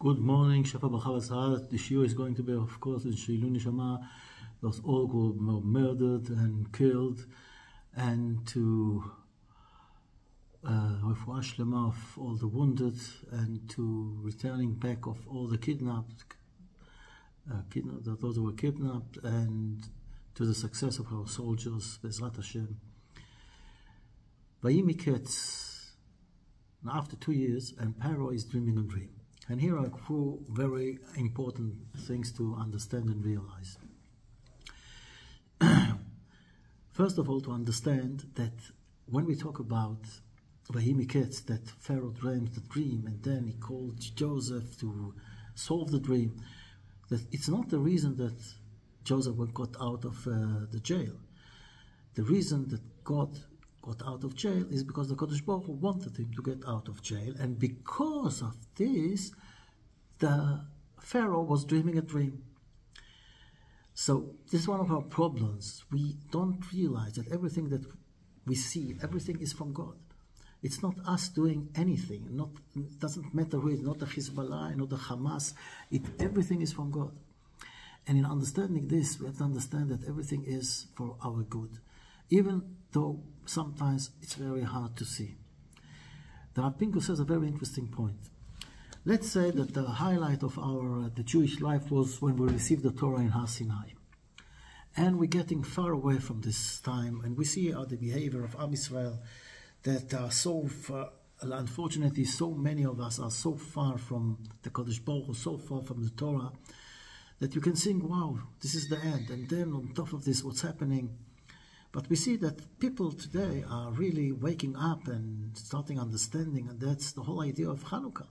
Good morning, Shafa B'Chavas. The shiur is going to be, of course, in Sheilu Neshama, those all who were murdered and killed, and to Refuah Shlema of all the wounded, and to returning back of all the kidnapped, those who were kidnapped, and to the success of our soldiers, Bezrat Hashem. Miketz, after 2 years, and Pharaoh is dreaming a dream. And here are 4 very important things to understand and realize. First of all, to understand that when we talk about Miketz, that Pharaoh dreamed the dream and then he called Joseph to solve the dream, that it's not the reason that Joseph got out of the jail. The reason that God got out of jail is because the Kodesh Baruch Hu wanted him to get out of jail, and because of this, the Pharaoh was dreaming a dream. So this is one of our problems. We don't realize that everything that we see, everything is from God. It's not us doing anything. It doesn't matter who it is, not the Hezbollah, not the Hamas. Everything is from God. And in understanding this, we have to understand that everything is for our good, even though sometimes it's very hard to see. The Rav Pinkus says a very interesting point. Let's say that the highlight of the Jewish life was when we received the Torah in Har Sinai. And we're getting far away from this time, and we see the behavior of Am Yisrael that are so far, unfortunately, so many of us are so far from the Kodesh Baruch Hu, so far from the Torah, that you can think, wow, this is the end. And then on top of this, what's happening? But we see that people today are really waking up and starting understanding, and that's the whole idea of Hanukkah.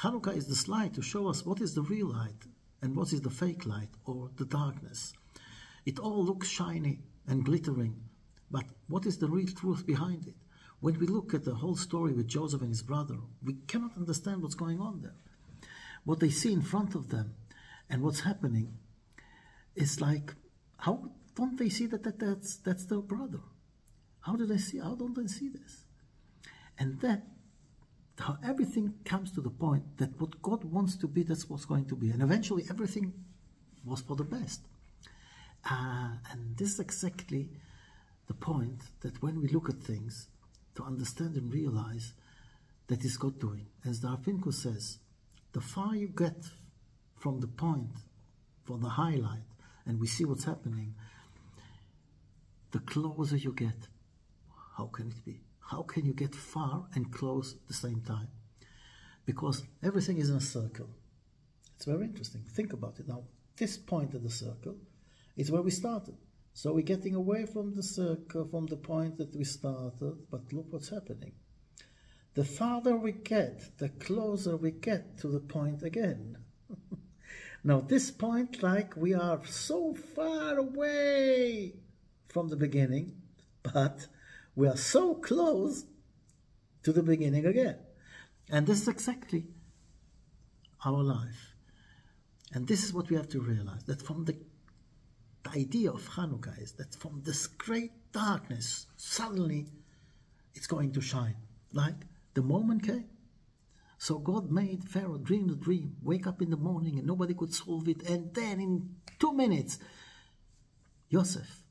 Hanukkah is this light to show us what is the real light and what is the fake light or the darkness. It all looks shiny and glittering, but what is the real truth behind it? When we look at the whole story with Joseph and his brother, we cannot understand what's going on there. What they see in front of them and what's happening is like, how don't they see that's their brother? How don't they see this? And that, how everything comes to the point that what God wants to be, that's what's going to be. And eventually everything was for the best. And this is exactly the point, that when we look at things, to understand and realize that it's God doing. As the Rav Pinkus says, the far you get from the point, for the highlight, and we see what's happening, the closer you get. How can it be? How can you get far and close at the same time? Because everything is in a circle. It's very interesting. Think about it. Now, this point of the circle is where we started. So we're getting away from the circle, from the point that we started, but look what's happening. The farther we get, the closer we get to the point again. Now, this point, like we are so far away from the beginning, but we are so close to the beginning again. And this is exactly our life. And this is what we have to realize, that from the idea of Hanukkah is that from this great darkness, suddenly it's going to shine. Like the moment came. So God made Pharaoh dream the dream, wake up in the morning and nobody could solve it. And then in 2 minutes, Joseph,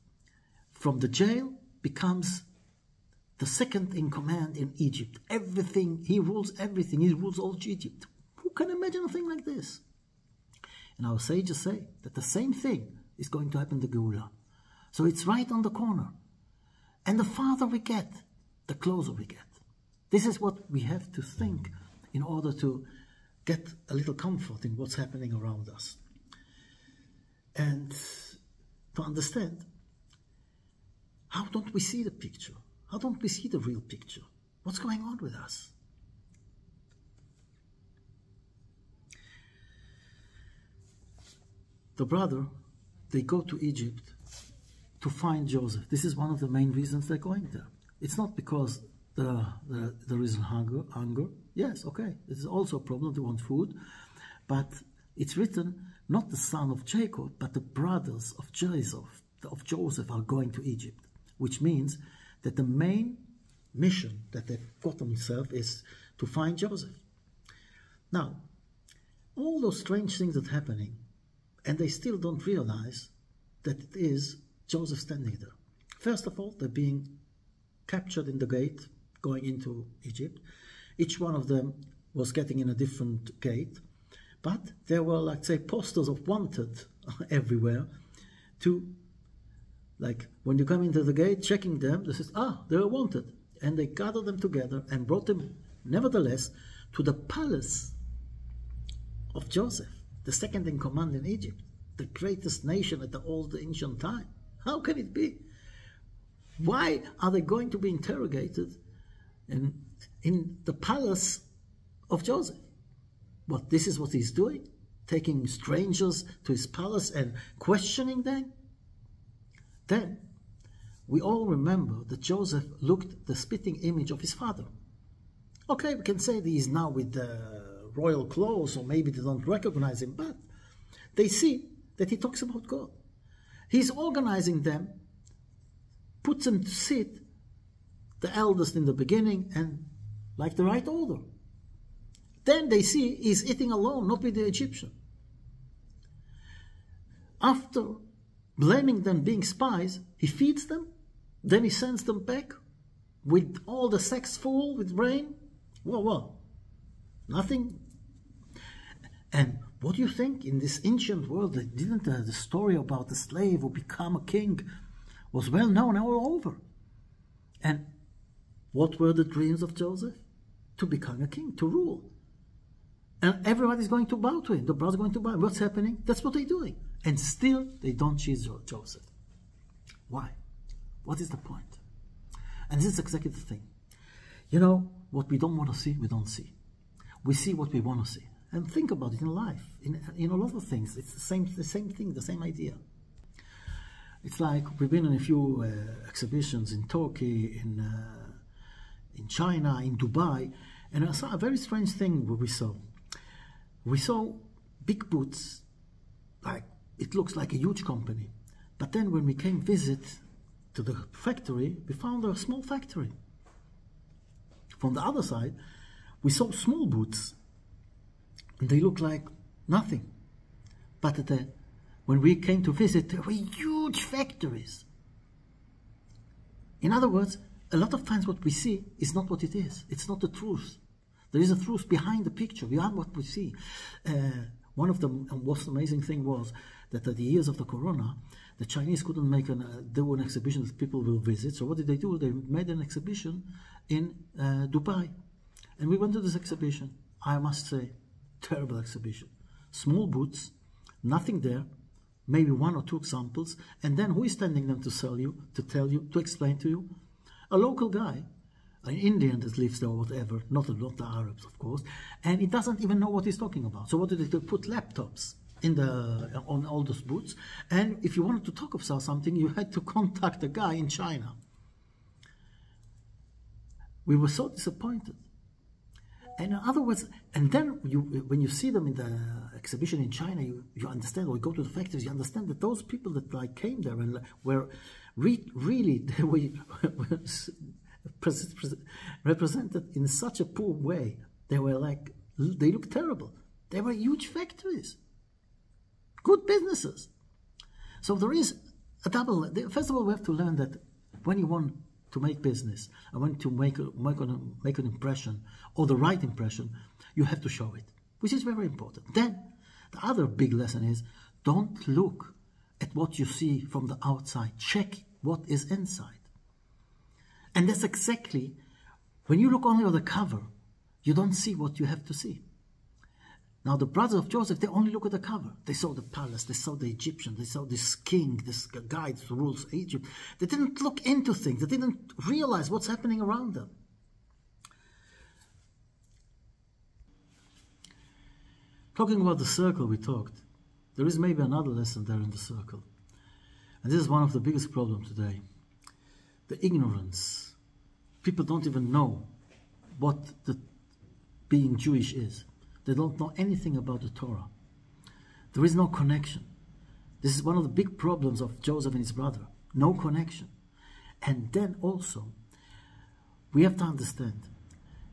from the jail, becomes the second in command in Egypt. Everything, he rules everything. He rules all Egypt. Who can imagine a thing like this? And our sages say that the same thing is going to happen to Geula. So it's right on the corner. And the farther we get, the closer we get. This is what we have to think in order to get a little comfort in what's happening around us. And to understand, how don't we see the picture? How don't we see the real picture? What's going on with us? The brother, they go to Egypt to find Joseph. This is one of the main reasons they're going there. It's not because there is hunger. Yes, okay, this is also a problem, they want food. But it's written, not the son of Jacob, but the brothers of Joseph are going to Egypt, which means that the main mission that they've got themselves is to find Joseph. Now, all those strange things that are happening, and they still don't realize that it is Joseph standing there. First of all, they're being captured in the gate going into Egypt. Each one of them was getting in a different gate, but there were, like, say, posters of wanted everywhere to, like, when you come into the gate, checking them, they says, they're wanted. And they gathered them together and brought them, nevertheless, to the palace of Joseph, the second in command in Egypt, the greatest nation at the old ancient time. How can it be? Why are they going to be interrogated in the palace of Joseph? What, this is what he's doing? Taking strangers to his palace and questioning them? Then, we all remember that Joseph looked the spitting image of his father. Okay, we can say that he's now with the royal clothes, or maybe they don't recognize him, but they see that he talks about God. He's organizing them, puts them to sit, the eldest in the beginning, and like the right order. Then they see he's eating alone, not with the Egyptian. After blaming them being spies, he feeds them, then he sends them back with all the sacks full with grain. Well, nothing. And what do you think in this ancient world, didn't the story about the slave who became a king was well known all over? And what were the dreams of Joseph? To become a king, to rule. And everybody's going to bow to him. The brothers are going to bow. What's happening? That's what they're doing. And still, they don't choose Joseph. Why? What is the point? And this is exactly the thing. You know, what we don't want to see, we don't see. We see what we want to see. And think about it in life, in a lot of things. It's the same thing, the same idea. It's like we've been in a few exhibitions in Turkey, in China, in Dubai, and I saw a very strange thing we saw. We saw big booths, like it looks like a huge company. But then when we came visit to the factory, we found a small factory. From the other side, we saw small booths, and they look like nothing. But when we came to visit, there were huge factories. In other words, a lot of times what we see is not what it is. It's not the truth. There is a truth behind the picture, behind what we see. One of the most amazing thing was that at the years of the corona, the Chinese couldn't do an exhibition that people will visit. So what did they do? They made an exhibition in Dubai. And we went to this exhibition. I must say, terrible exhibition. Small booths, nothing there, maybe one or two examples. And then who is standing them to sell you, to tell you, to explain to you? A local guy, an Indian that lives there or whatever, not the Arabs, of course, and he doesn't even know what he's talking about. So what did they do? Put laptops on all those booths, and if you wanted to talk about something, you had to contact a guy in China. We were so disappointed. And in other words, and then when you see them in the exhibition in China, you understand, or you go to the factories, you understand that those people that like came there and were really they were represented in such a poor way. They were like, they looked terrible. They were huge factories, good businesses. So there is a double. First of all, we have to learn that when you want to make business, I want to make an impression, or the right impression, you have to show it, which is very important. Then, the other big lesson is, don't look at what you see from the outside. Check what is inside. And that's exactly, when you look only on the cover, you don't see what you have to see. Now, the brothers of Joseph, they only look at the cover. They saw the palace, they saw the Egyptian, they saw this king, this guy that rules Egypt. They didn't look into things. They didn't realize what's happening around them. Talking about the circle we talked, there is maybe another lesson there in the circle. And this is one of the biggest problems today. The ignorance. People don't even know what being Jewish is. They don't know anything about the Torah. There is no connection. This is one of the big problems of Joseph and his brother. No connection. And then also, we have to understand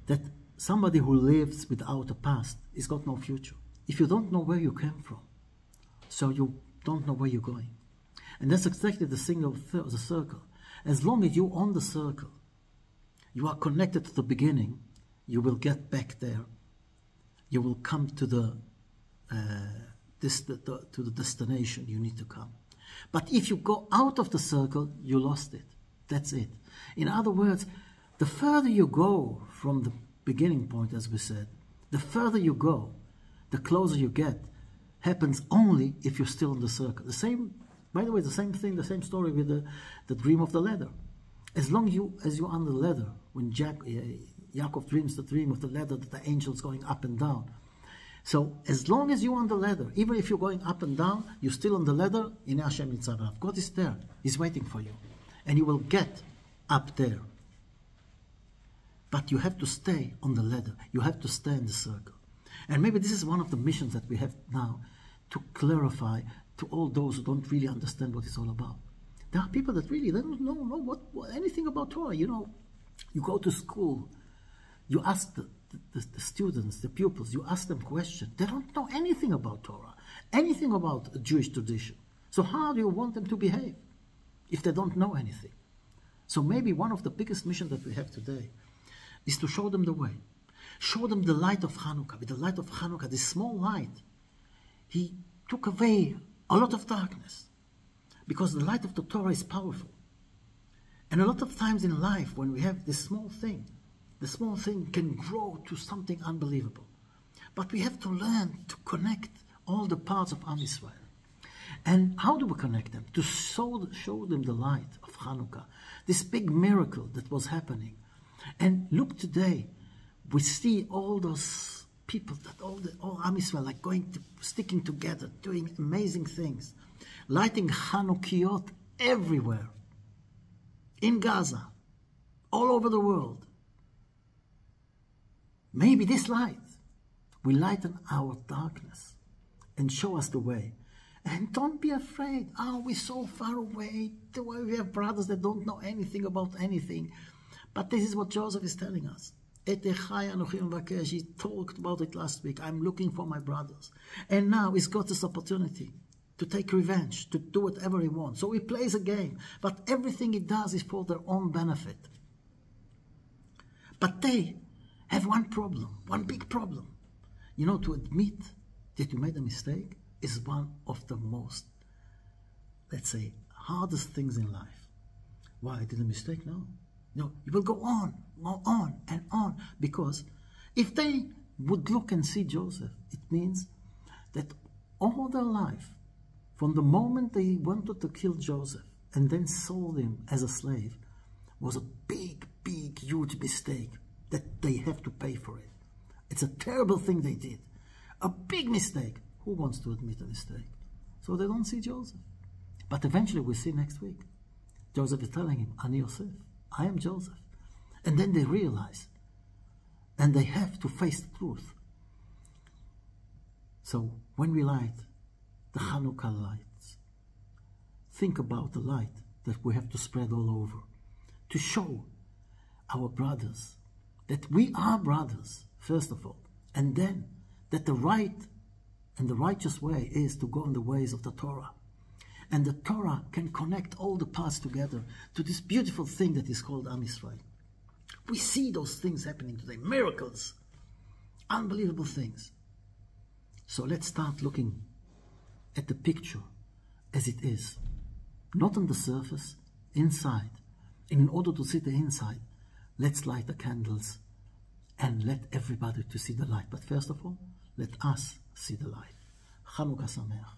that somebody who lives without a past has got no future. if you don't know where you came from, so you don't know where you're going. And that's exactly the thing of the circle. As long as you're on the circle, you are connected to the beginning, you will get back there. You will come to the destination you need to come. But if you go out of the circle, you lost it. That's it. In other words, the further you go from the beginning point, as we said, the further you go, the closer you get, happens only if you're still in the circle. The same, by the way, the same thing, the same story with the dream of the ladder. As long as you're on the ladder, when Yaakov dreams the dream of the ladder, that the angel's going up and down. So as long as you're on the ladder, even if you're going up and down, you're still on the ladder. In Hashem Nitzavah, God is there. He's waiting for you, and you will get up there. But you have to stay on the ladder. You have to stay in the circle. And maybe this is one of the missions that we have now, to clarify to all those who don't really understand what it's all about. There are people that really they don't know anything about Torah. You know, you go to school, you ask the students, the pupils, you ask them questions. They don't know anything about Torah, anything about a Jewish tradition. So how do you want them to behave if they don't know anything? So maybe one of the biggest missions that we have today is to show them the way. Show them the light of Hanukkah. With the light of Hanukkah, this small light, he took away a lot of darkness. Because the light of the Torah is powerful. And a lot of times in life, when we have this small thing, the small thing can grow to something unbelievable. But we have to learn to connect all the parts of Am Yisrael. And how do we connect them? To show them the light of Hanukkah, this big miracle that was happening. And look today, we see all those people, that all Am Yisrael, like sticking together, doing amazing things, lighting Chanukiot everywhere, in Gaza, all over the world. Maybe this light will lighten our darkness and show us the way. And don't be afraid. Oh, we're so far away. We have brothers that don't know anything about anything. But this is what Joseph is telling us. He talked about it last week. I'm looking for my brothers. And now he's got this opportunity to take revenge, to do whatever he wants. So he plays a game. But everything he does is for their own benefit. But they have one problem, one big problem. You know, to admit that you made a mistake is one of the most, let's say, hardest things in life. Why? I did a mistake? No. No, you will go on and on. Because if they would look and see Joseph, it means that all their life, from the moment they wanted to kill Joseph and then sold him as a slave, was a big, huge mistake that they have to pay for it. It's a terrible thing they did. A big mistake. Who wants to admit a mistake? So they don't see Joseph. But eventually we'll see next week. Joseph is telling him, Ani Yosef, I am Joseph. And then they realize, and they have to face the truth. So when we light the Hanukkah lights, think about the light that we have to spread all over, to show our brothers that we are brothers, first of all, and then that the right and the righteous way is to go in the ways of the Torah. And the Torah can connect all the parts together to this beautiful thing that is called Am Yisrael. We see those things happening today, miracles, unbelievable things. So let's start looking at the picture as it is, not on the surface, inside. And in order to see the inside, let's light the candles and let everybody to see the light. But first of all, let us see the light. Chanukah Sameach.